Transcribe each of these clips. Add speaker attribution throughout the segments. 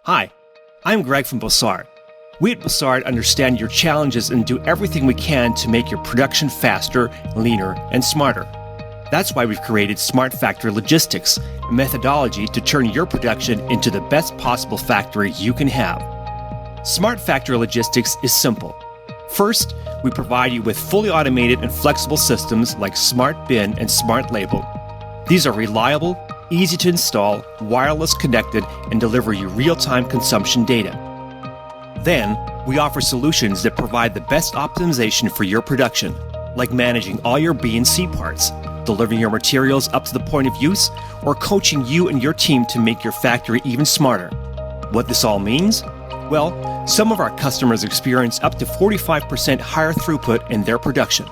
Speaker 1: Hi, I'm Greg from Bossard. We at Bossard understand your challenges and do everything we can to make your production faster, leaner, and smarter. That's why we've created Smart Factory Logistics, a methodology to turn your production into the best possible factory you can have. Smart Factory Logistics is simple. First, we provide you with fully automated and flexible systems like Smart Bin and Smart Label. These are reliable, easy to install, wireless connected, and deliver you real-time consumption data. Then, we offer solutions that provide the best optimization for your production, like managing all your B and C parts, delivering your materials up to the point of use, or coaching you and your team to make your factory even smarter. What this all means? Well, some of our customers experience up to 45% higher throughput in their production.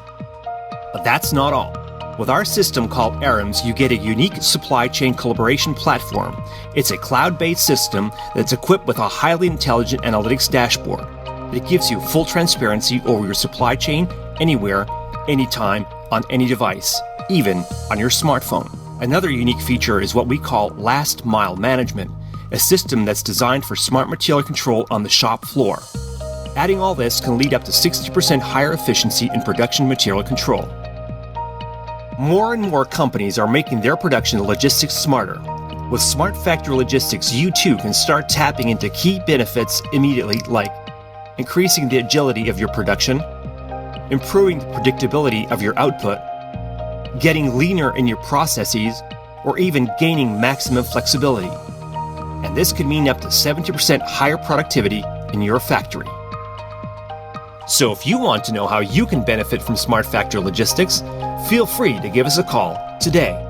Speaker 1: But that's not all. With our system called ARAMS, you get a unique supply chain collaboration platform. It's a cloud-based system that's equipped with a highly intelligent analytics dashboard. It gives you full transparency over your supply chain, anywhere, anytime, on any device, even on your smartphone. Another unique feature is what we call last mile management, a system that's designed for smart material control on the shop floor. Adding all this can lead up to 60% higher efficiency in production material control. More and more companies are making their production logistics smarter. With Smart Factory Logistics, you too can start tapping into key benefits immediately, like increasing the agility of your production, improving the predictability of your output, getting leaner in your processes, or even gaining maximum flexibility. And this could mean up to 70% higher productivity in your factory. So if you want to know how you can benefit from Smart Factory Logistics, feel free to give us a call today.